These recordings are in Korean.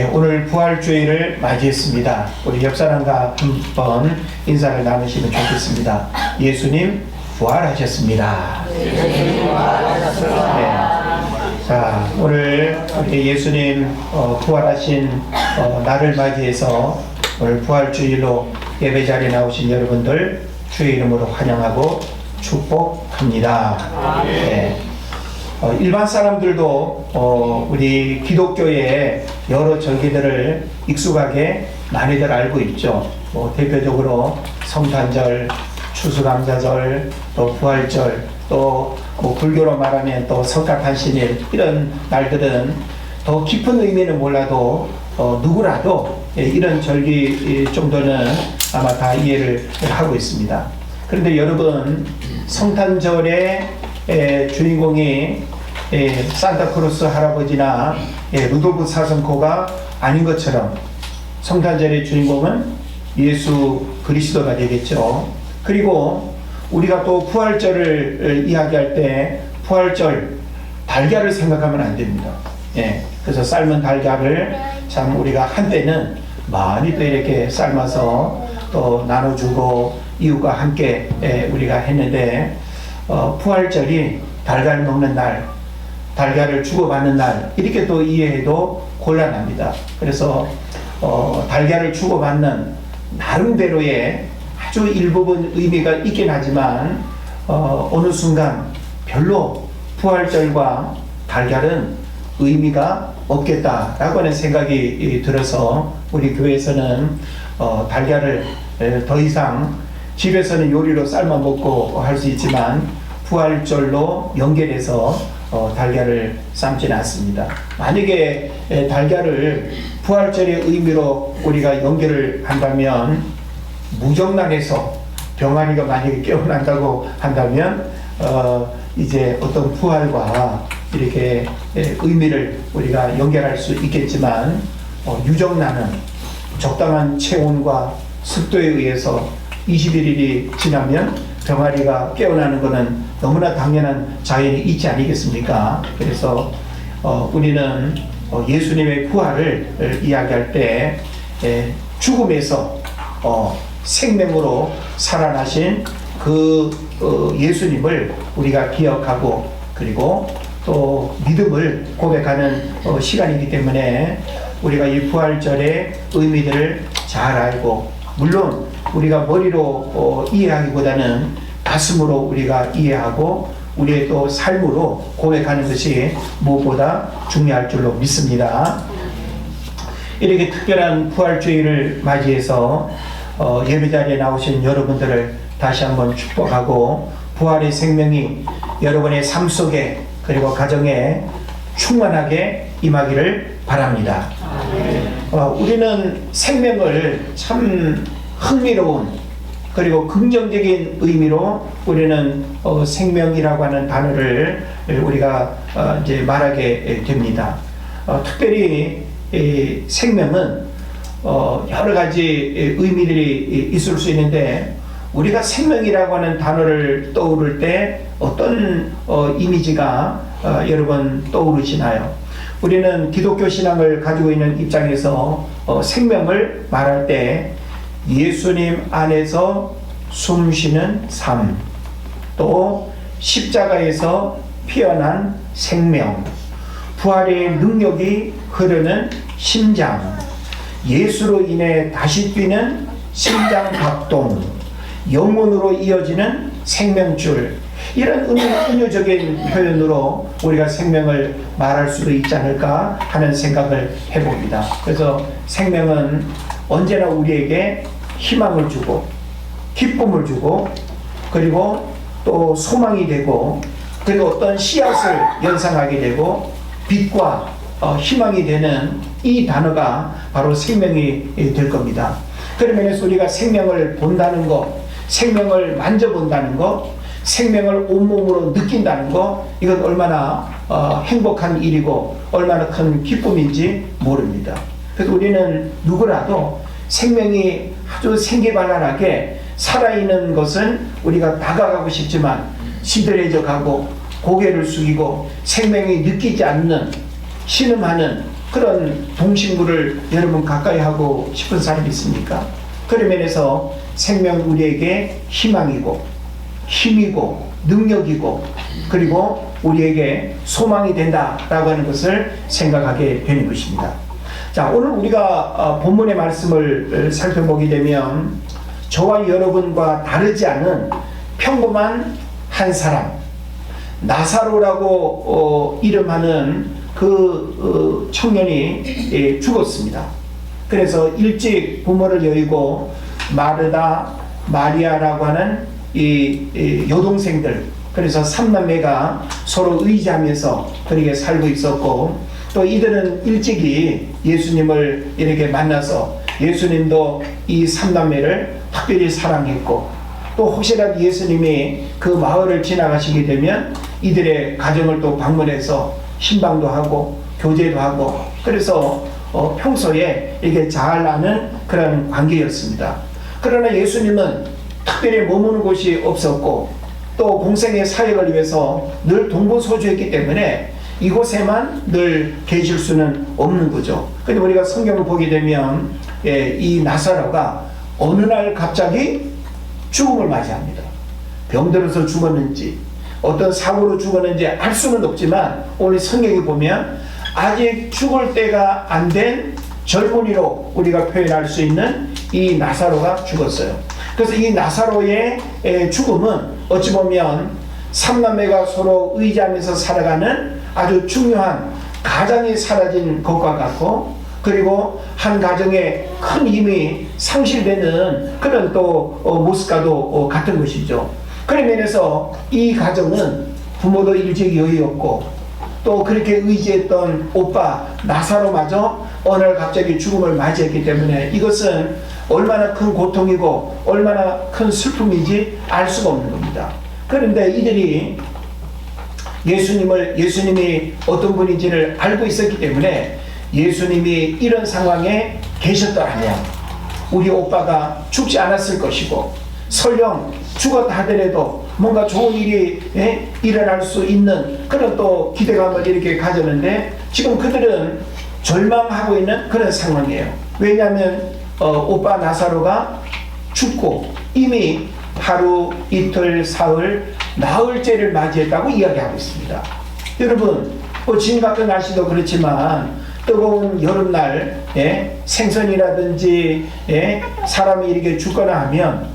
오늘 부활주일을 맞이했습니다. 우리 옆 사람과 한번 인사를 나누시면 좋겠습니다. 예수님 부활하셨습니다. 자, 오늘 우리 예수님 부활하신 날을 맞이해서 오늘 부활주일로 예배 자리에 나오신 여러분들 주의 이름으로 환영하고 축복합니다. 일반 사람들도 우리 기독교의 여러 절기들을 익숙하게 많이들 알고 있죠. 대표적으로 성탄절, 추수감사절, 또 부활절, 또 불교로 말하면 또 석가탄신일, 이런 날들은 더 깊은 의미는 몰라도 누구라도 이런 절기 정도는 아마 다 이해를 하고 있습니다. 그런데 여러분, 성탄절의 주인공이 산타크로스 할아버지나 루돌프 사슴코가 아닌 것처럼 성탄절의 주인공은 예수 그리스도가 되겠죠. 그리고 우리가 또 부활절을 이야기할 때 부활절 달걀을 생각하면 안 됩니다. 그래서 삶은 달걀을 참 우리가 한때는 많이 또 이렇게 삶아서 또 나눠주고 이웃과 함께 우리가 했는데, 부활절이 달걀 먹는 날, 달걀을 주고받는 날, 이렇게 또 이해해도 곤란합니다. 그래서 달걀을 주고받는 나름대로의 아주 일부분 의미가 있긴 하지만 어느 순간 별로 부활절과 달걀은 의미가 없겠다라고 하는 생각이 들어서 우리 교회에서는 달걀을 더 이상 집에서는 요리로 삶아 먹고 할 수 있지만 부활절로 연결해서 달걀을 삶지는 않습니다. 만약에 달걀을 부활절의 의미로 우리가 연결을 한다면, 무정란에서 병아리가 만약에 깨어난다고 한다면 이제 어떤 부활과 이렇게 의미를 우리가 연결할 수 있겠지만, 유정란은 적당한 체온과 습도에 의해서 21일이 지나면 병아리가 깨어나는 것은 너무나 당연한 자연이 있지 아니겠습니까? 그래서 우리는 예수님의 부활을 이야기할 때 죽음에서 생명으로 살아나신 그 예수님을 우리가 기억하고, 그리고 또 믿음을 고백하는 시간이기 때문에 우리가 이 부활절의 의미들을 잘 알고, 물론 우리가 머리로 이해하기보다는 가슴으로 우리가 이해하고 우리의 또 삶으로 고백하는 것이 무엇보다 중요할 줄로 믿습니다. 이렇게 특별한 부활주일을 맞이해서 예배자리에 나오신 여러분들을 다시 한번 축복하고, 부활의 생명이 여러분의 삶 속에 그리고 가정에 충만하게 임하기를 바랍니다. 우리는 생명을 참 흥미로운 그리고 긍정적인 의미로 우리는 생명이라고 하는 단어를 우리가 이제 말하게 됩니다. 특별히 생명은 여러 가지 의미들이 있을 수 있는데, 우리가 생명이라고 하는 단어를 떠오를 때 어떤 이미지가 여러분 떠오르시나요? 우리는 기독교 신앙을 가지고 있는 입장에서 생명을 말할 때 예수님 안에서 숨쉬는 삶, 또 십자가에서 피어난 생명, 부활의 능력이 흐르는 심장, 예수로 인해 다시 뛰는 심장 박동, 영혼으로 이어지는 생명줄, 이런 은유적인 표현으로 우리가 생명을 말할 수도 있지 않을까 하는 생각을 해봅니다. 그래서 생명은 언제나 우리에게 희망을 주고 기쁨을 주고, 그리고 또 소망이 되고, 그리고 어떤 씨앗을 연상하게 되고 빛과 희망이 되는 이 단어가 바로 생명이 될 겁니다. 그런 면에서 우리가 생명을 본다는 것, 생명을 만져본다는 것, 생명을 온몸으로 느낀다는 것, 이건 얼마나 행복한 일이고 얼마나 큰 기쁨인지 모릅니다. 그래서 우리는 누구라도 생명이 아주 생기발랄하게 살아있는 것은 우리가 다가가고 싶지만 시들해져 가고 고개를 숙이고 생명이 느끼지 않는 신음하는 그런 동식물을 여러분 가까이 하고 싶은 사람이 있습니까? 그런 면에서 생명 우리에게 희망이고 힘이고 능력이고 그리고 우리에게 소망이 된다라고 하는 것을 생각하게 되는 것입니다. 자, 오늘 우리가 본문의 말씀을 살펴보게 되면 저와 여러분과 다르지 않은 평범한 한 사람, 나사로라고 이름하는 그 청년이 죽었습니다. 그래서 일찍 부모를 여의고 마르다, 마리아라고 하는 이 여동생들, 그래서 삼남매가 서로 의지하면서 그렇게 살고 있었고, 또 이들은 일찍이 예수님을 이렇게 만나서 예수님도 이 삼남매를 특별히 사랑했고, 또 혹시라도 예수님이 그 마을을 지나가시게 되면 이들의 가정을 또 방문해서 신방도 하고 교제도 하고, 그래서 평소에 이렇게 잘 아는 그런 관계였습니다. 그러나 예수님은 특별히 머무는 곳이 없었고 또 공생의 사역을 위해서 늘 동고서주했기 때문에 이곳에만 늘 계실 수는 없는 거죠. 근데 우리가 성경을 보게 되면 이 나사로가 어느 날 갑자기 죽음을 맞이합니다. 병들어서 죽었는지 어떤 사고로 죽었는지 알 수는 없지만 오늘 성경에 보면 아직 죽을 때가 안 된 젊은이로 우리가 표현할 수 있는 이 나사로가 죽었어요. 그래서 이 나사로의 죽음은 어찌 보면 삼남매가 서로 의지하면서 살아가는 아주 중요한 가장이 사라진 것과 같고, 그리고 한 가정에 큰 힘이 상실되는 그런 또 모습과도 같은 것이죠. 그런 면에서 이 가정은 부모도 일찍 여의었고 또 그렇게 의지했던 오빠 나사로마저 어느 날 갑자기 죽음을 맞이했기 때문에 이것은 얼마나 큰 고통이고 얼마나 큰 슬픔인지 알 수가 없는 겁니다. 그런데 이들이 예수님이 어떤 분인지를 알고 있었기 때문에 예수님이 이런 상황에 계셨더라면 우리 오빠가 죽지 않았을 것이고, 설령 죽었다 하더라도 뭔가 좋은 일이 일어날 수 있는 그런 또 기대감을 이렇게 가졌는데, 지금 그들은 절망하고 있는 그런 상황이에요. 왜냐하면 오빠 나사로가 죽고 이미 하루, 이틀, 사흘, 나흘째를 맞이했다고 이야기하고 있습니다. 여러분, 지금 같은 날씨도 그렇지만 뜨거운 여름날 생선이라든지 사람이 이렇게 죽거나 하면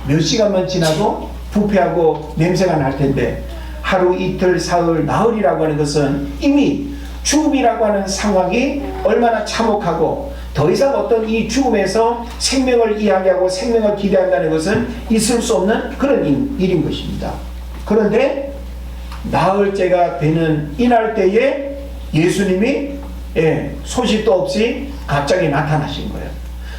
몇 시간만 지나도 부패하고 냄새가 날 텐데, 하루, 이틀, 사흘, 나흘이라고 하는 것은 이미 죽음이라고 하는 상황이 얼마나 참혹하고 더 이상 어떤 이 죽음에서 생명을 이야기하고 생명을 기대한다는 것은 있을 수 없는 그런 일인 것입니다. 그런데 나흘째가 되는 이날 때에 예수님이 소식도 없이 갑자기 나타나신 거예요.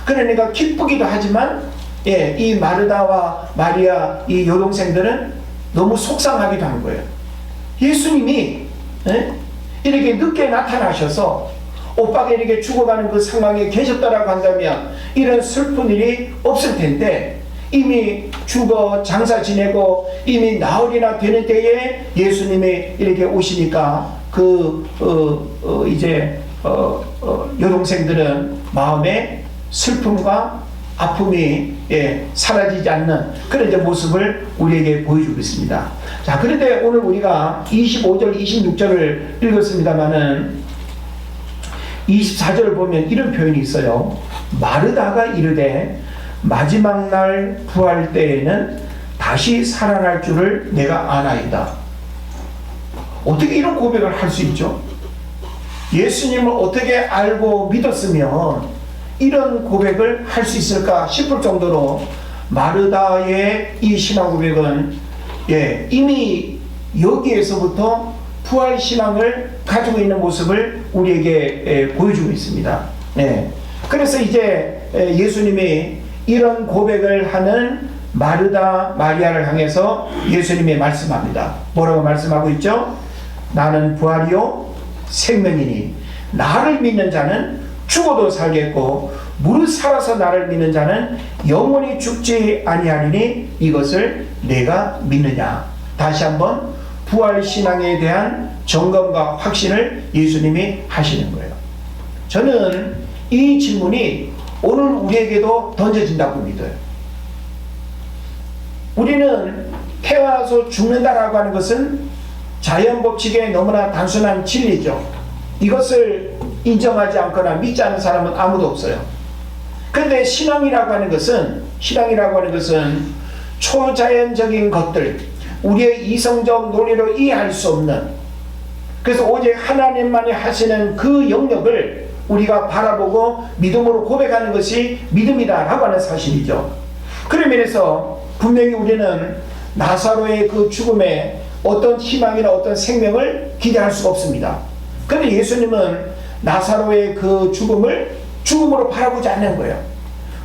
그러니까 기쁘기도 하지만 이 마르다와 마리아 이 여동생들은 너무 속상하기도 한 거예요. 예수님이 이렇게 늦게 나타나셔서 오빠가 이렇게 죽어가는 그 상황에 계셨다라고 한다면 이런 슬픈 일이 없을 텐데, 이미 죽어 장사 지내고 이미 나흘이나 되는 때에 예수님이 이렇게 오시니까 여동생들은 마음에 슬픔과 아픔이 사라지지 않는 그런 이제 모습을 우리에게 보여주고 있습니다. 자, 그런데 오늘 우리가 25절, 26절을 읽었습니다만은 24절을 보면 이런 표현이 있어요. 마르다가 이르되 마지막 날 부활 때에는 다시 살아날 줄을 내가 아나이다. 어떻게 이런 고백을 할 수 있죠? 예수님을 어떻게 알고 믿었으면 이런 고백을 할 수 있을까 싶을 정도로 마르다의 이 신앙 고백은 이미 여기에서부터 부활 신앙을 가지고 있는 모습을 우리에게 보여주고 있습니다. 그래서 이제 예수님이 이런 고백을 하는 마르다, 마리아를 향해서 예수님이 말씀합니다. 뭐라고 말씀하고 있죠? 나는 부활이요 생명이니 나를 믿는 자는 죽어도 살겠고 무릇 살아서 나를 믿는 자는 영원히 죽지 아니하리니 이것을 내가 믿느냐. 다시 한번 부활신앙에 대한 점검과 확신을 예수님이 하시는 거예요. 저는 이 질문이 오늘 우리에게도 던져진다고 믿어요. 우리는 태어나서 죽는다라고 하는 것은 자연 법칙의 너무나 단순한 진리죠. 이것을 인정하지 않거나 믿지 않는 사람은 아무도 없어요. 그런데 신앙이라고 하는 것은 초자연적인 것들, 우리의 이성적 논리로 이해할 수 없는, 그래서 오직 하나님만이 하시는 그 영역을 우리가 바라보고 믿음으로 고백하는 것이 믿음이다라고 하는 사실이죠. 그런 면에서 분명히 우리는 나사로의 그 죽음에 어떤 희망이나 어떤 생명을 기대할 수가 없습니다. 그런데 예수님은 나사로의 그 죽음을 죽음으로 바라보지 않는 거예요.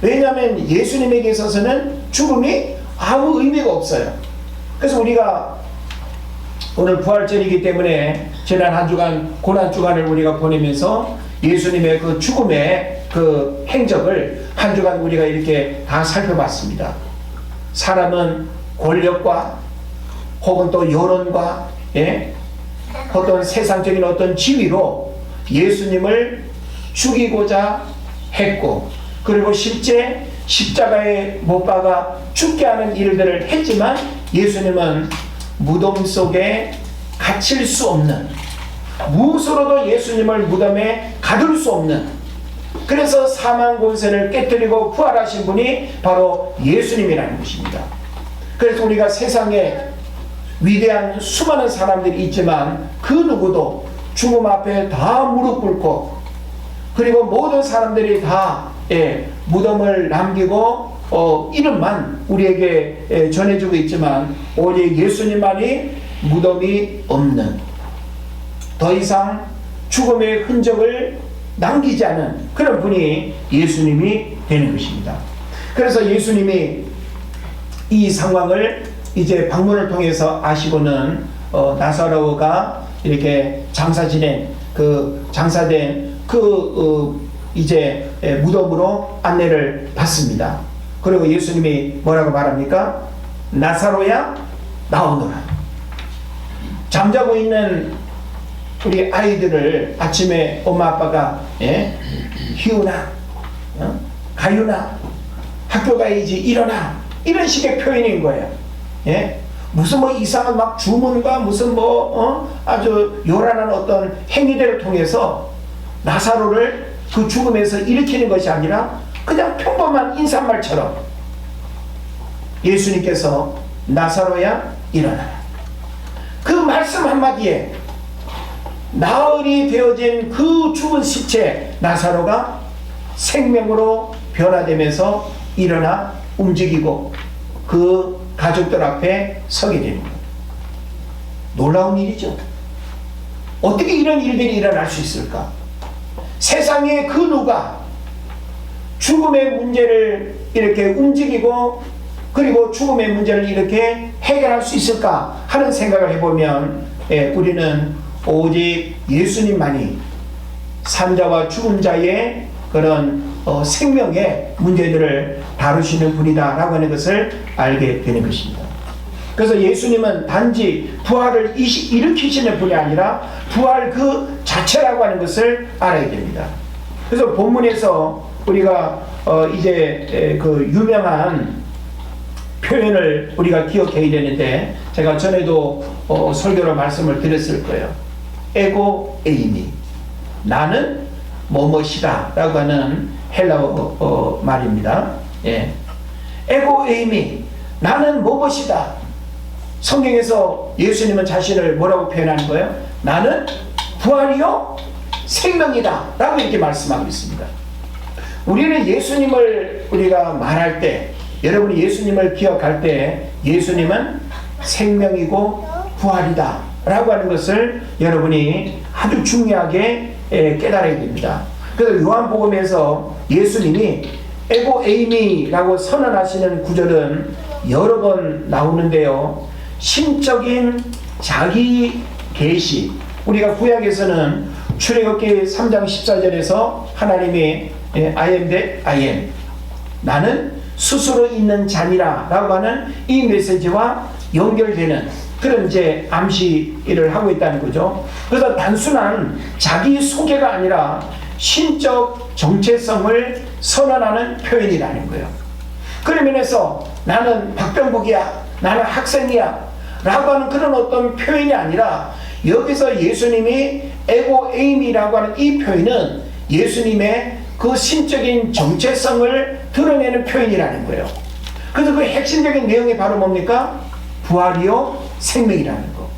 왜냐하면 예수님에게 있어서는 죽음이 아무 의미가 없어요. 그래서 우리가 오늘 부활절이기 때문에 지난 한 주간 고난주간을 우리가 보내면서 예수님의 그 죽음의 그 행적을 한 주간 우리가 이렇게 다 살펴봤습니다. 사람은 권력과 혹은 또 여론과 어떤 세상적인 어떤 지위로 예수님을 죽이고자 했고, 그리고 실제 십자가에 못 박아 죽게 하는 일들을 했지만 예수님은 무덤 속에 갇힐 수 없는, 무엇으로도 예수님을 무덤에 가둘 수 없는, 그래서 사망 권세를 깨뜨리고 부활하신 분이 바로 예수님이라는 것입니다. 그래서 우리가 세상에 위대한 수많은 사람들이 있지만 그 누구도 죽음 앞에 다 무릎 꿇고, 그리고 모든 사람들이 다 무덤을 남기고 이름만 우리에게 전해주고 있지만 오직 예수님만이 무덤이 없는, 더 이상 죽음의 흔적을 남기지 않은 그런 분이 예수님이 되는 것입니다. 그래서 예수님이 이 상황을 이제 방문을 통해서 아시고는 나사로가 이렇게 장사된 이제 무덤으로 안내를 받습니다. 그리고 예수님이 뭐라고 말합니까? 나사로야 나오너라. 잠자고 있는 우리 아이들을 아침에 엄마 아빠가 희우나 가유나 학교 가야지 일어나, 이런 식의 표현인 거예요. 무슨 뭐 이상한 막 주문과 무슨 아주 요란한 어떤 행위들을 통해서 나사로를 그 죽음에서 일으키는 것이 아니라 그냥 평범한 인사말처럼 예수님께서 나사로야 일어나라, 그 말씀 한마디에 나흘이 되어진 그 죽은 시체 나사로가 생명으로 변화되면서 일어나 움직이고 그 가족들 앞에 서게 됩니다. 놀라운 일이죠. 어떻게 이런 일들이 일어날 수 있을까? 세상에 그 누가 죽음의 문제를 이렇게 움직이고 그리고 죽음의 문제를 이렇게 해결할 수 있을까 하는 생각을 해보면 우리는 오직 예수님만이 산자와 죽은 자의 그런 생명의 문제들을 다루시는 분이다라고 하는 것을 알게 되는 것입니다. 그래서 예수님은 단지 부활을 일으키시는 분이 아니라 부활 그 자체라고 하는 것을 알아야 됩니다. 그래서 본문에서 우리가 이제 그 유명한 표현을 우리가 기억해야 되는데, 제가 전에도 설교로 말씀을 드렸을 거예요. 에고 에이미, 나는 뭐뭇이다 라고 하는 헬라어 말입니다. 에고 에이미, 나는 뭐뭇이다. 성경에서 예수님은 자신을 뭐라고 표현하는 거예요? 나는 부활이요 생명이다 라고 이렇게 말씀하고 있습니다. 우리는 예수님을 우리가 말할 때, 여러분이 예수님을 기억할 때 예수님은 생명이고 부활이다 라고 하는 것을 여러분이 아주 중요하게 깨달아야 됩니다. 그래서 요한복음에서 예수님이 에고 에이미라고 선언하시는 구절은 여러 번 나오는데요, 신적인 자기 계시, 우리가 구약에서는 출애굽기 3장 14절에서 하나님이 I am that I am, 나는 스스로 있는 자니라 라고 하는 이 메시지와 연결되는 그런 이제 암시를 하고 있다는 거죠. 그래서 단순한 자기 소개가 아니라 신적 정체성을 선언하는 표현이라는 거예요. 그런 면에서 나는 박병국이야, 나는 학생이야 라고 하는 그런 어떤 표현이 아니라, 여기서 예수님이 에고 에이미라고 하는 이 표현은 예수님의 그 신적인 정체성을 드러내는 표현이라는 거예요. 그래서 그 핵심적인 내용이 바로 뭡니까? 부활이요 생명이라는 거.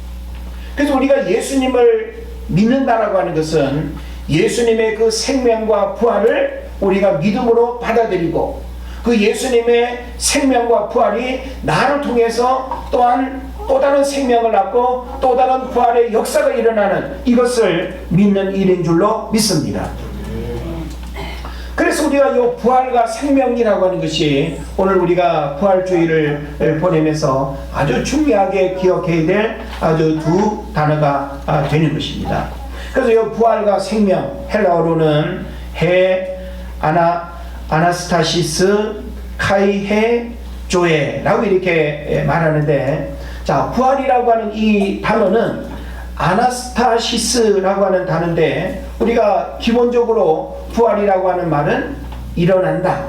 그래서 우리가 예수님을 믿는다라고 하는 것은 예수님의 그 생명과 부활을 우리가 믿음으로 받아들이고, 그 예수님의 생명과 부활이 나를 통해서 또한 또 다른 생명을 낳고 또 다른 부활의 역사가 일어나는 이것을 믿는 일인 줄로 믿습니다. 그래서 우리가 이 부활과 생명이라고 하는 것이 오늘 우리가 부활주의를 보내면서 아주 중요하게 기억해야 될 아주 두 단어가 되는 것입니다. 그래서 이 부활과 생명, 헬라어로는 아나스타시스 카이헤 조에라고 이렇게 말하는데, 자, 부활이라고 하는 이 단어는 아나스타시스라고 하는 단어인데, 우리가 기본적으로 부활이라고 하는 말은 일어난다,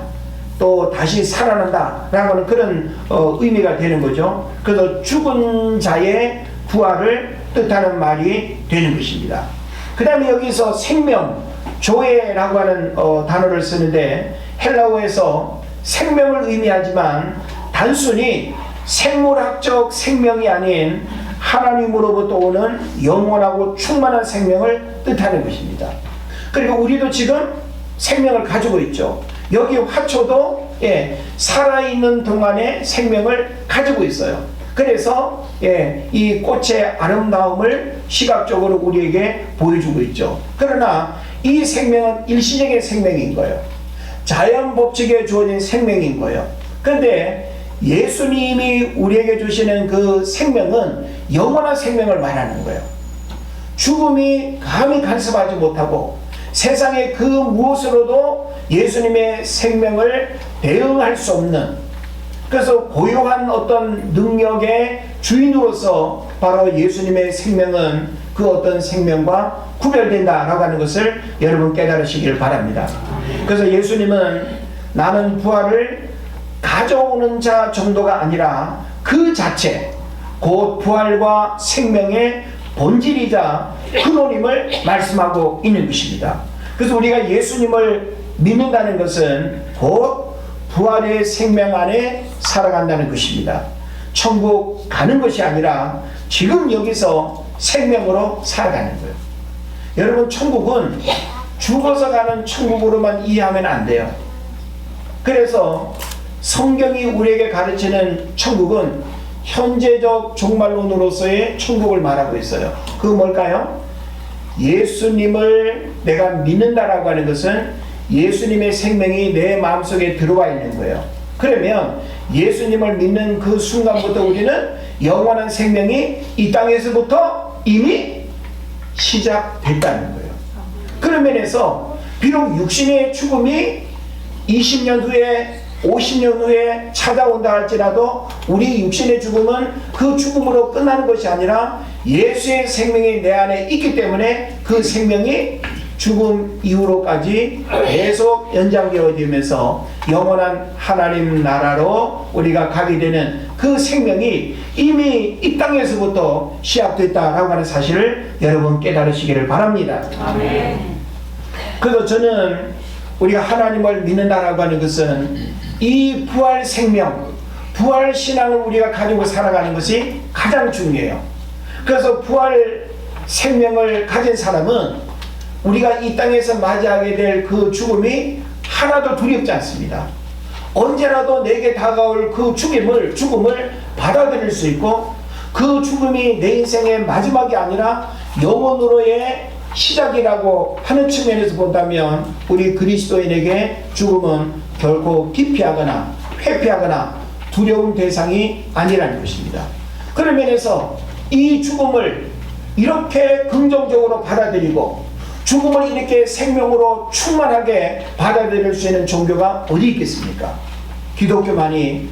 또 다시 살아난다 라고 하는 그런 의미가 되는 거죠. 그래서 죽은 자의 부활을 뜻하는 말이 되는 것입니다. 그 다음에 여기서 생명, 조에라고 하는 단어를 쓰는데, 헬라어에서 생명을 의미하지만 단순히 생물학적 생명이 아닌 하나님으로부터 오는 영원하고 충만한 생명을 뜻하는 것입니다. 그리고 우리도 지금 생명을 가지고 있죠. 여기 화초도 살아있는 동안에 생명을 가지고 있어요. 그래서 이 꽃의 아름다움을 시각적으로 우리에게 보여주고 있죠. 그러나 이 생명은 일시적인 생명인 거예요. 자연 법칙에 주어진 생명인 거예요. 그런데 예수님이 우리에게 주시는 그 생명은 영원한 생명을 말하는 거예요. 죽음이 감히 간섭하지 못하고 세상의 그 무엇으로도 예수님의 생명을 대응할 수 없는, 그래서 고유한 어떤 능력의 주인으로서 바로 예수님의 생명은 그 어떤 생명과 구별된다라고 하는 것을 여러분 깨달으시길 바랍니다. 그래서 예수님은 나는 부활을 가져오는 자 정도가 아니라 그 자체, 곧 부활과 생명의 본질이자 근원임을 말씀하고 있는 것입니다. 그래서 우리가 예수님을 믿는다는 것은 곧 부활의 생명 안에 살아간다는 것입니다. 천국 가는 것이 아니라 지금 여기서 생명으로 살아가는 거예요. 여러분, 천국은 죽어서 가는 천국으로만 이해하면 안 돼요. 그래서 성경이 우리에게 가르치는 천국은 현재적 종말론으로서의 천국을 말하고 있어요. 그거 뭘까요? 예수님을 내가 믿는다라고 하는 것은 예수님의 생명이 내 마음속에 들어와 있는 거예요. 그러면 예수님을 믿는 그 순간부터 우리는 영원한 생명이 이 땅에서부터 이미 시작됐다는 거예요. 그런 면에서 비록 육신의 죽음이 20년 후에 50년 후에 찾아온다 할지라도 우리 육신의 죽음은 그 죽음으로 끝나는 것이 아니라 예수의 생명이 내 안에 있기 때문에 그 생명이 죽음 이후로까지 계속 연장되어지면서 영원한 하나님 나라로 우리가 가게 되는 그 생명이 이미 이 땅에서부터 시작됐다라고 하는 사실을 여러분 깨달으시기를 바랍니다. 아멘. 그래서 저는 우리가 하나님을 믿는다라고 하는 것은 이 부활 생명, 부활 신앙을 우리가 가지고 살아가는 것이 가장 중요해요. 그래서 부활 생명을 가진 사람은 우리가 이 땅에서 맞이하게 될 그 죽음이 하나도 두렵지 않습니다. 언제라도 내게 다가올 그 죽음을 받아들일 수 있고, 그 죽음이 내 인생의 마지막이 아니라 영원으로의 시작이라고 하는 측면에서 본다면 우리 그리스도인에게 죽음은 결코 기피하거나 회피하거나 두려운 대상이 아니라는 것입니다. 그런 면에서 이 죽음을 이렇게 긍정적으로 받아들이고 죽음을 이렇게 생명으로 충만하게 받아들일 수 있는 종교가 어디 있겠습니까? 기독교만이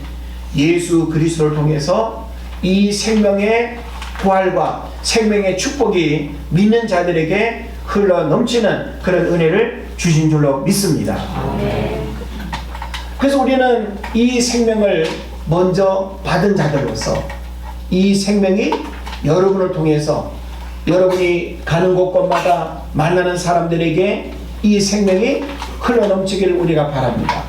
예수 그리스도를 통해서 이 생명의 부활과 생명의 축복이 믿는 자들에게 흘러 넘치는 그런 은혜를 주신 줄로 믿습니다. 그래서 우리는 이 생명을 먼저 받은 자들로서 이 생명이 여러분을 통해서 여러분이 가는 곳곳마다 만나는 사람들에게 이 생명이 흘러넘치기를 우리가 바랍니다.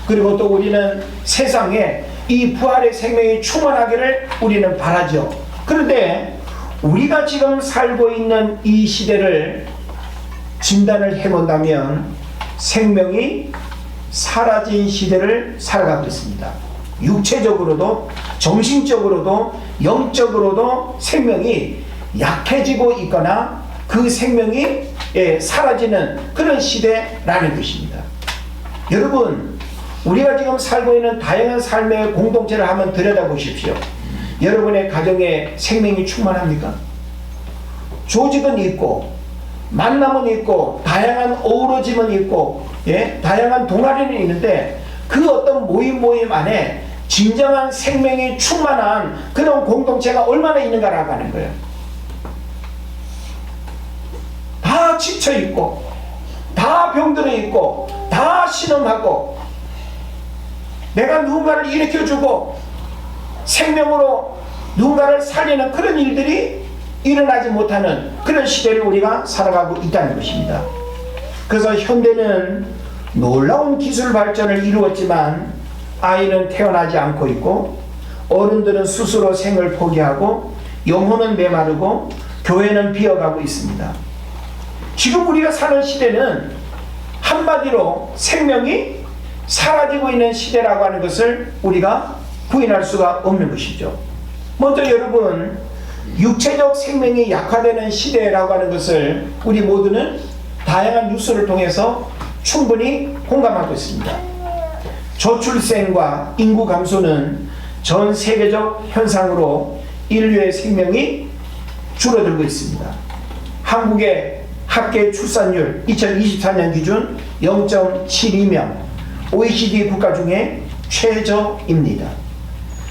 그리고 또 우리는 세상에 이 부활의 생명이 충만하기를 우리는 바라죠. 그런데 우리가 지금 살고 있는 이 시대를 진단을 해본다면 생명이 사라진 시대를 살아가고 있습니다. 육체적으로도 정신적으로도 영적으로도 생명이 약해지고 있거나 그 생명이 사라지는 그런 시대라는 것입니다. 여러분, 우리가 지금 살고 있는 다양한 삶의 공동체를 한번 들여다보십시오. 여러분의 가정에 생명이 충만합니까? 조직은 있고 만남은 있고 다양한 어우러짐은 있고 다양한 동아리는 있는데 그 어떤 모임 안에 진정한 생명이 충만한 그런 공동체가 얼마나 있는가라고 하는 거예요. 다 지쳐있고 다 병들어 있고 다 신음하고 내가 누군가를 일으켜주고 생명으로 누군가를 살리는 그런 일들이 일어나지 못하는 그런 시대를 우리가 살아가고 있다는 것입니다. 그래서 현대는 놀라운 기술 발전을 이루었지만 아이는 태어나지 않고 있고 어른들은 스스로 생을 포기하고 영혼은 메마르고 교회는 비어가고 있습니다. 지금 우리가 사는 시대는 한마디로 생명이 사라지고 있는 시대라고 하는 것을 우리가 부인할 수가 없는 것이죠. 먼저 여러분, 육체적 생명이 약화되는 시대라고 하는 것을 우리 모두는 다양한 뉴스를 통해서 충분히 공감하고 있습니다. 저출생과 인구 감소는 전 세계적 현상으로 인류의 생명이 줄어들고 있습니다. 한국의 합계 출산율 2024년 기준 0.72명, OECD 국가 중에 최저입니다.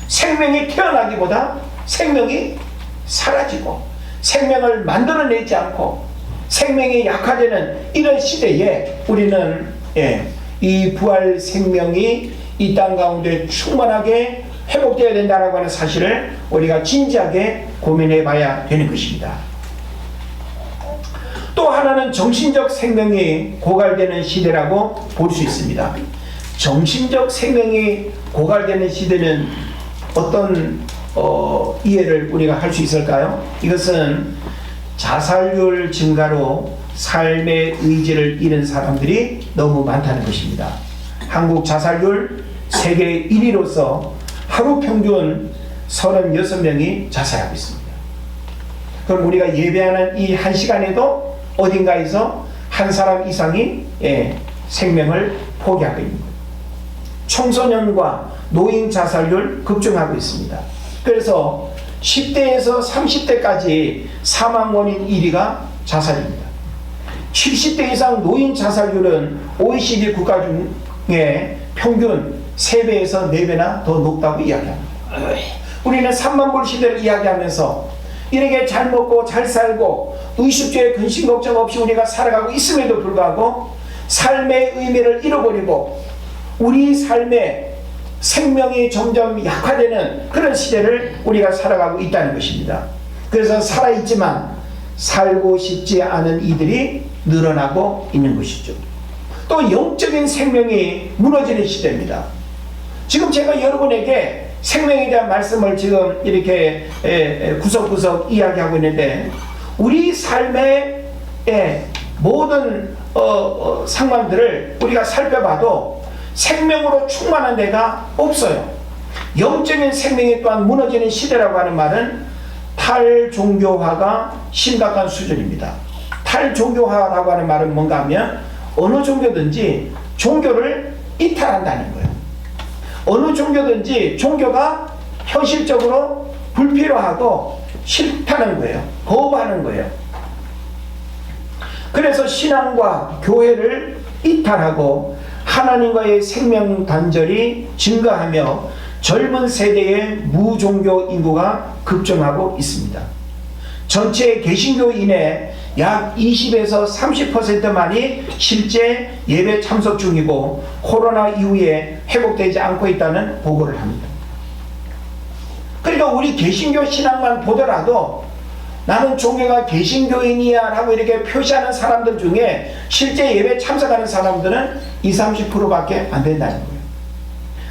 생명이 태어나기보다 생명이 사라지고 생명을 만들어내지 않고 생명이 약화되는 이런 시대에 우리는 이 부활 생명이 이 땅 가운데 충만하게 회복되어야 된다고 하는 사실을 우리가 진지하게 고민해 봐야 되는 것입니다. 또 하나는 정신적 생명이 고갈되는 시대라고 볼 수 있습니다. 정신적 생명이 고갈되는 시대는 어떤 이해를 우리가 할 수 있을까요? 이것은 자살률 증가로 삶의 의지를 잃은 사람들이 너무 많다는 것입니다. 한국 자살률 세계 1위로서 하루 평균 36명이 자살하고 있습니다. 그럼 우리가 예배하는 이 한 시간에도 어딘가에서 한 사람 이상이 생명을 포기하고 있는 거예요. 청소년과 노인 자살률 급증하고 있습니다. 그래서 10대에서 30대까지 사망 원인 1위가 자살입니다. 70대 이상 노인 자살률은 OECD 국가 중에 평균 3배에서 4배나 더 높다고 이야기합니다. 우리는 3만 불 시대를 이야기하면서 이렇게 잘 먹고 잘 살고 의식주의 근심 걱정 없이 우리가 살아가고 있음에도 불구하고 삶의 의미를 잃어버리고 우리 삶의 생명이 점점 약화되는 그런 시대를 우리가 살아가고 있다는 것입니다. 그래서 살아있지만 살고 싶지 않은 이들이 늘어나고 있는 것이죠. 또 영적인 생명이 무너지는 시대입니다. 지금 제가 여러분에게 생명에 대한 말씀을 지금 이렇게 구석구석 이야기하고 있는데 우리 삶의 모든 상황들을 우리가 살펴봐도 생명으로 충만한 데가 없어요. 영적인 생명이 또한 무너지는 시대라고 하는 말은 탈종교화가 심각한 수준입니다. 탈종교화라고 하는 말은 뭔가 하면 어느 종교든지 종교를 이탈한다는 거예요. 어느 종교든지 종교가 현실적으로 불필요하고 싫다는 거예요. 거부하는 거예요. 그래서 신앙과 교회를 이탈하고 하나님과의 생명 단절이 증가하며 젊은 세대의 무종교 인구가 급증하고 있습니다. 전체 개신교인의 약 20에서 30%만이 실제 예배 참석 중이고 코로나 이후에 회복되지 않고 있다는 보고를 합니다. 그러니까 우리 개신교 신앙만 보더라도 나는 종교가 개신교인이야 라고 이렇게 표시하는 사람들 중에 실제 예배 참석하는 사람들은 20-30%밖에 안 된다는 거예요.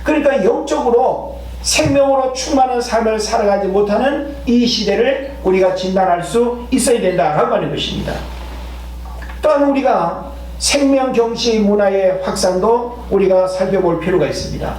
그러니까 영적으로 생명으로 충만한 삶을 살아가지 못하는 이 시대를 우리가 진단할 수 있어야 된다라고 하는 것입니다. 또한 우리가 생명경시 문화의 확산도 우리가 살펴볼 필요가 있습니다.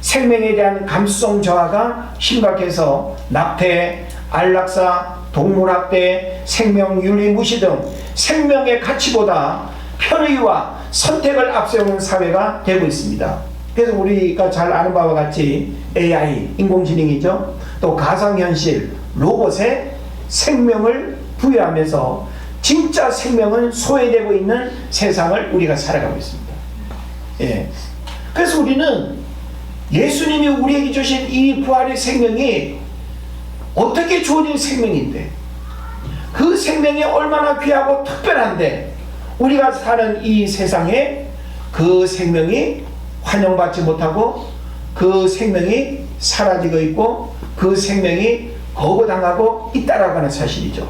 생명에 대한 감수성 저하가 심각해서 낙태, 안락사, 동물학대, 생명윤리 무시 등 생명의 가치보다 편의와 선택을 앞세우는 사회가 되고 있습니다. 그래서 우리가 잘 아는 바와 같이 AI, 인공지능이죠. 또 가상현실, 로봇에 생명을 부여하면서 진짜 생명은 소외되고 있는 세상을 우리가 살아가고 있습니다. 예. 그래서 우리는 예수님이 우리에게 주신 이 부활의 생명이 어떻게 주어진 생명인데, 그 생명이 얼마나 귀하고 특별한데 우리가 사는 이 세상에 그 생명이 환영받지 못하고 그 생명이 사라지고 있고 그 생명이 거부당하고 있다라고 하는 사실이죠.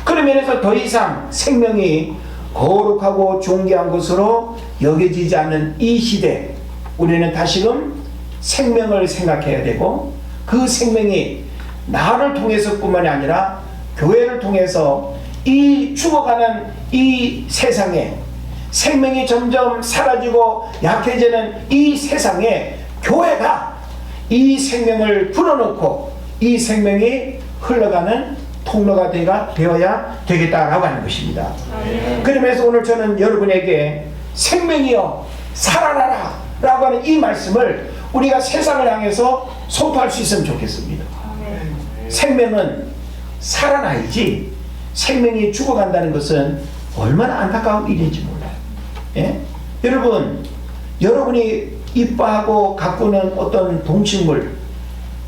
그런 면에서 더 이상 생명이 거룩하고 존귀한 것으로 여겨지지 않는 이 시대, 우리는 다시금 생명을 생각해야 되고 그 생명이 나를 통해서뿐만이 아니라 교회를 통해서 이 죽어가는 이 세상에 생명이 점점 사라지고 약해지는 이 세상에 교회가 이 생명을 불어넣고 이 생명이 흘러가는 통로가 되어야 되겠다라고 하는 것입니다. 그러면서 오늘 저는 여러분에게 생명이여 살아나라 라고 하는 이 말씀을 우리가 세상을 향해서 선포할 수 있으면 좋겠습니다. 생명은 살아나야지 생명이 죽어간다는 것은 얼마나 안타까운 일인지 몰라요. 예? 여러분이 이뻐하고 가꾸는 어떤 동식물,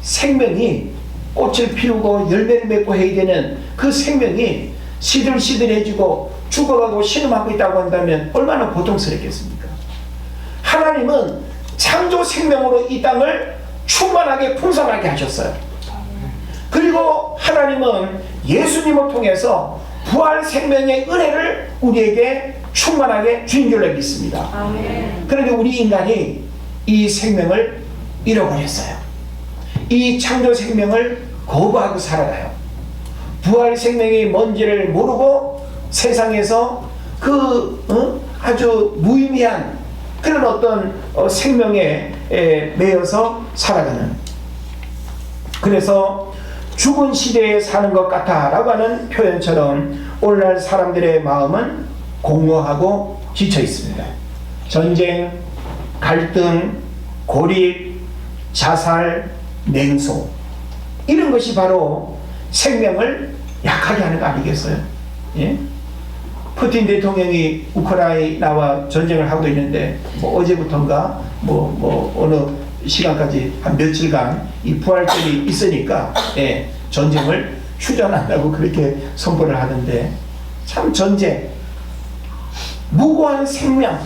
생명이 꽃을 피우고 열매를 맺고 해야 되는 그 생명이 시들시들해지고 죽어가고 신음하고 있다고 한다면 얼마나 고통스럽겠습니까? 하나님은 창조 생명으로 이 땅을 충만하게 풍성하게 하셨어요. 그리고 하나님은 예수님을 통해서 부활 생명의 은혜를 우리에게 충만하게 주인 줄로 믿습니다. 그런데 우리 인간이 이 생명을 잃어버렸어요. 이 창조 생명을 거부하고 살아가요. 부활 생명이 뭔지를 모르고 세상에서 아주 무의미한 그런 어떤 생명에 매여서 살아가는, 그래서 죽은 시대에 사는 것 같아 라고 하는 표현처럼 오늘날 사람들의 마음은 공허하고 지쳐 있습니다. 전쟁, 갈등, 고립, 자살, 냉소, 이런 것이 바로 생명을 약하게 하는 거 아니겠어요? 예? 푸틴 대통령이 우크라이나와 전쟁을 하고 있는데 어제부터인가 어느 시간까지 한 며칠간 이 부활절이 있으니까 전쟁을 휴전한다고 그렇게 선포를 하는데, 참 전쟁, 무고한 생명,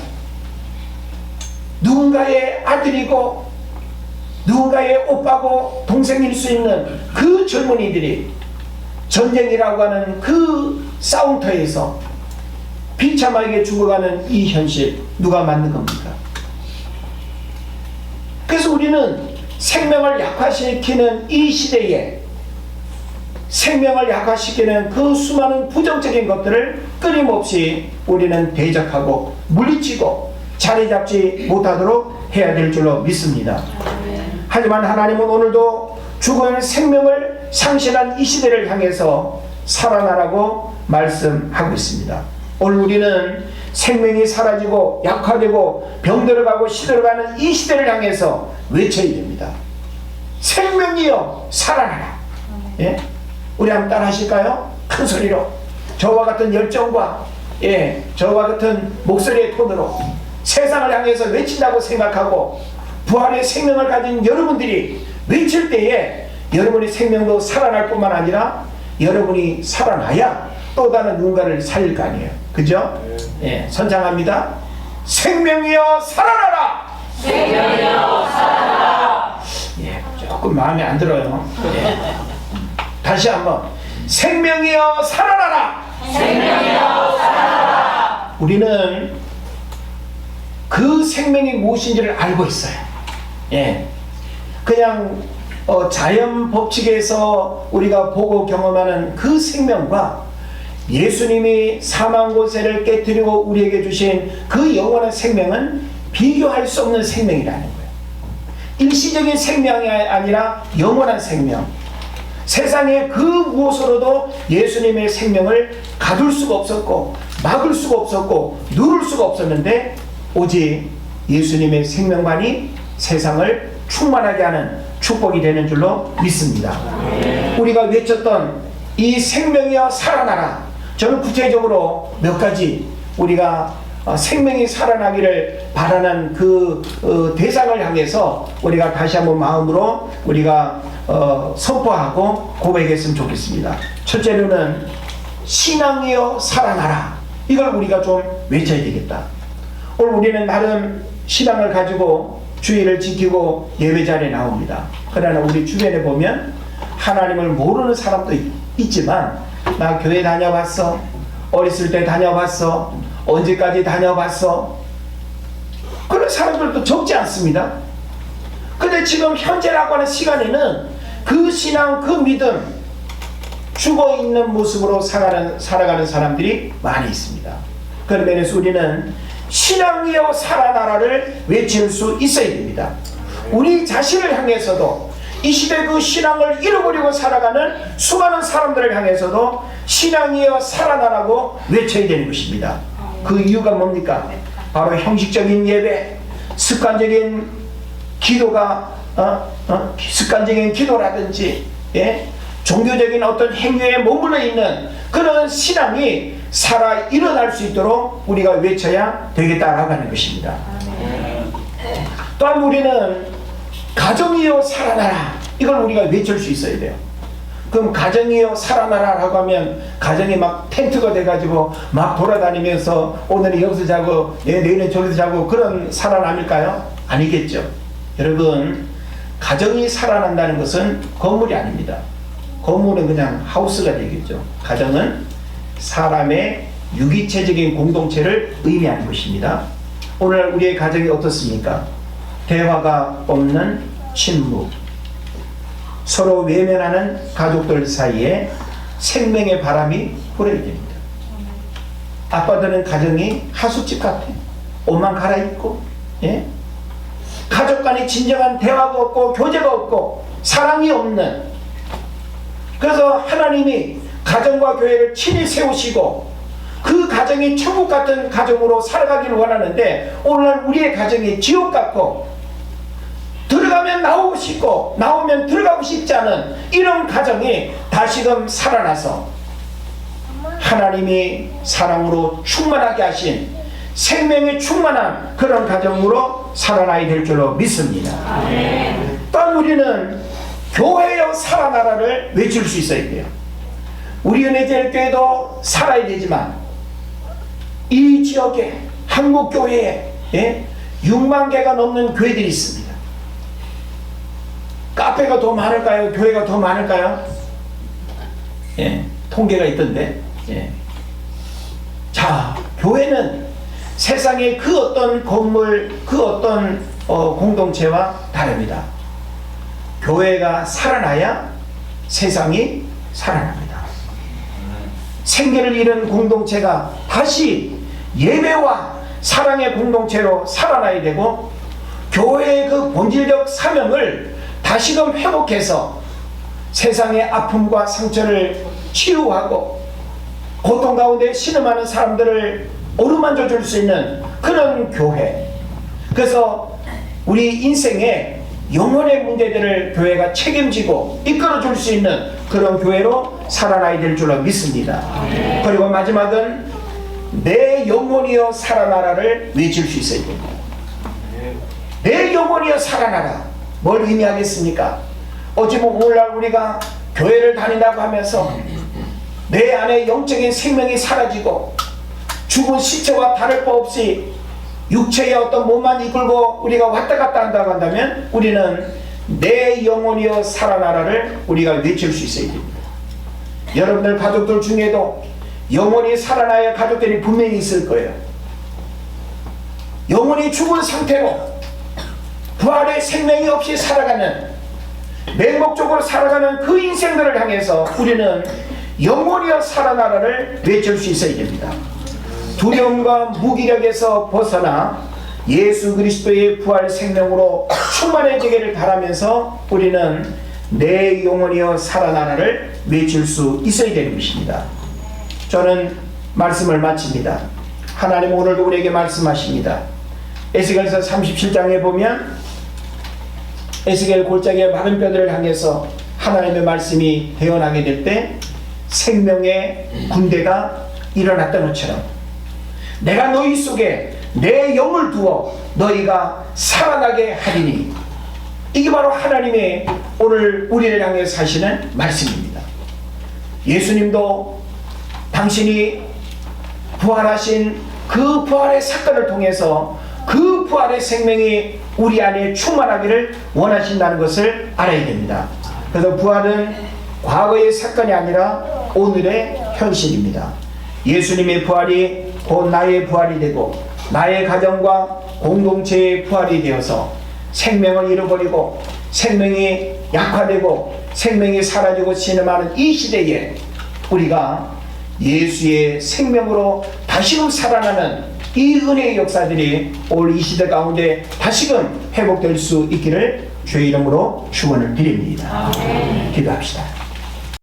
누군가의 아들이고 누군가의 오빠고 동생일 수 있는 그 젊은이들이 전쟁이라고 하는 그 싸움터에서 비참하게 죽어가는 이 현실, 누가 만든 겁니까? 그래서 우리는 생명을 약화시키는 이 시대에 생명을 약화시키는 그 수많은 부정적인 것들을 끊임없이 우리는 대적하고 물리치고 자리 잡지 못하도록 해야 될 줄로 믿습니다. 하지만 하나님은 오늘도 죽은 생명을 상실한 이 시대를 향해서 살아나라고 말씀하고 있습니다. 오늘 우리는 생명이 사라지고 약화되고 병들어가고 시들어가는 이 시대를 향해서 외쳐야 됩니다. 생명이여 살아나라. 예? 우리 한번 따라 하실까요? 큰 소리로 저와 같은 열정과 저와 같은 목소리의 톤으로 세상을 향해서 외친다고 생각하고 부활의 생명을 가진 여러분들이 외칠 때에 여러분의 생명도 살아날 뿐만 아니라 여러분이 살아나야 또 다른 누군가를 살릴 거 아니에요. 그죠? 예, 선창합니다. 생명이여 살아나라. 생명이여 살아나라. 예, 조금 마음에 안 들어요. 예. 다시 한번 생명이여 살아나라. 생명이여 살아나라. 우리는 그 생명이 무엇인지를 알고 있어요. 예, 그냥 자연 법칙에서 우리가 보고 경험하는 그 생명과 예수님이 사망 고세를 깨뜨리고 우리에게 주신 그 영원한 생명은 비교할 수 없는 생명이라는 거예요. 일시적인 생명이 아니라 영원한 생명. 세상의 그 무엇으로도 예수님의 생명을 가둘 수가 없었고 막을 수가 없었고 누를 수가 없었는데 오직 예수님의 생명만이 세상을 충만하게 하는 축복이 되는 줄로 믿습니다. 우리가 외쳤던 이 생명이여 살아나라. 저는 구체적으로 몇 가지 우리가 생명이 살아나기를 바라는 그 대상을 향해서 우리가 다시 한번 마음으로 우리가 선포하고 고백했으면 좋겠습니다. 첫째로는 신앙이여 살아나라. 이걸 우리가 좀 외쳐야 되겠다. 오늘 우리는 나름 신앙을 가지고 주의를 지키고 예배 자리에 나옵니다. 그러나 우리 주변에 보면 하나님을 모르는 사람도 있지만 나 교회 다녀봤어. 어렸을 때 다녀봤어. 언제까지 다녀봤어. 그런 사람들도 적지 않습니다. 근데 지금 현재라고 하는 시간에는 그 신앙, 그 믿음 죽어있는 모습으로 살아가는 사람들이 많이 있습니다. 그런 면에서 우리는 신앙이여 살아나라를 외칠 수 있어야 됩니다. 우리 자신을 향해서도 이 시대 그 신앙을 잃어버리고 살아가는 수많은 사람들을 향해서도 신앙이여 살아나라고 외쳐야 되는 것입니다. 그 이유가 뭡니까? 바로 형식적인 예배, 습관적인 기도가 습관적인 기도라든지 종교적인 어떤 행위에 머물러 있는 그런 신앙이 살아 일어날 수 있도록 우리가 외쳐야 되겠다라고 하는 것입니다. 또한 우리는 가정이여 살아나라. 이걸 우리가 외칠 수 있어야 돼요. 그럼 가정이여 살아나라 라고 하면 가정이 막 텐트가 돼가지고 막 돌아다니면서 오늘은 여기서 자고 내일은 저기서 자고 그런 살아남일까요? 아니겠죠. 여러분, 가정이 살아난다는 것은 건물이 아닙니다. 건물은 그냥 하우스가 되겠죠. 가정은 사람의 유기체적인 공동체를 의미하는 것입니다. 오늘 우리의 가정이 어떻습니까? 대화가 없는 침묵, 서로 외면하는 가족들 사이에 생명의 바람이 불어야 됩니다. 아빠들은 가정이 하숙집 같아. 옷만 갈아입고, 가족 간에 진정한 대화가 없고 교제가 없고 사랑이 없는, 그래서 하나님이 가정과 교회를 친히 세우시고 그 가정이 천국 같은 가정으로 살아가기를 원하는데 오늘날 우리의 가정이 지옥 같고 들어가면 나오고 싶고 나오면 들어가고 싶지 않은 이런 가정이 다시금 살아나서 하나님이 사랑으로 충만하게 하신 생명이 충만한 그런 가정으로 살아나야 될 줄로 믿습니다. 또한 우리는 교회여 살아나라를 외칠 수 있어야 돼요. 우리 은혜제일교회도 살아야 되지만 이 지역에 한국교회에 6만 개가 넘는 교회들이 있습니다. 카페가 더 많을까요? 교회가 더 많을까요? 통계가 있던데. 자, 교회는 세상의 그 어떤 건물, 그 어떤 공동체와 다릅니다. 교회가 살아나야 세상이 살아납니다. 생계를 잃은 공동체가 다시 예배와 사랑의 공동체로 살아나야 되고 교회의 그 본질적 사명을 다시금 회복해서 세상의 아픔과 상처를 치유하고 고통 가운데 신음하는 사람들을 어루만져 줄 수 있는 그런 교회. 그래서 우리 인생의 영혼의 문제들을 교회가 책임지고 이끌어 줄 수 있는 그런 교회로 살아나야 될 줄로 믿습니다. 그리고 마지막은 내 영혼이여 살아나라를 외칠 수 있어야 됩니다. 내 영혼이여 살아나라. 뭘 의미하겠습니까? 어찌 보면 오늘날 우리가 교회를 다닌다고 하면서 내 안에 영적인 생명이 사라지고 죽은 시체와 다를 바 없이 육체의 어떤 몸만 이끌고 우리가 왔다 갔다 한다고 한다면 우리는 내 영혼이여 살아나라를 우리가 외칠 수 있어야 됩니다. 여러분들 가족들 중에도 영혼이 살아나야 가족들이 분명히 있을 거예요. 영혼이 죽은 상태로 부활의 생명이 없이 살아가는, 맹목적으로 살아가는 그 인생들을 향해서 우리는 영혼이여 살아나라를 외칠 수 있어야 됩니다. 두려움과 무기력에서 벗어나 예수 그리스도의 부활 생명으로 충만해지기를 바라면서 우리는 내 영혼이여 살아나라를 외칠 수 있어야 되는 것입니다. 저는 말씀을 마칩니다. 하나님 오늘도 우리에게 말씀하십니다. 에스겔서 37장에 보면 에스겔 골짜기의 마른 뼈들을 향해서 하나님의 말씀이 대언하게 될 때 생명의 군대가 일어났던 것처럼 내가 너희 속에 내 영을 두어 너희가 살아나게 하리니, 이게 바로 하나님의 오늘 우리를 향해서 하시는 말씀입니다. 예수님도 당신이 부활하신 그 부활의 사건을 통해서 그 부활의 생명이 우리 안에 충만하기를 원하신다는 것을 알아야 됩니다. 그래서 부활은 과거의 사건이 아니라 오늘의 현실입니다. 예수님의 부활이 곧 나의 부활이 되고 나의 가정과 공동체의 부활이 되어서 생명을 잃어버리고 생명이 약화되고 생명이 사라지고 신음하는 이 시대에 우리가 예수의 생명으로 다시금 살아나는 이 은혜의 역사들이 올 이 시대 가운데 다시금 회복될 수 있기를 주의 이름으로 축원을 드립니다. 기도합시다.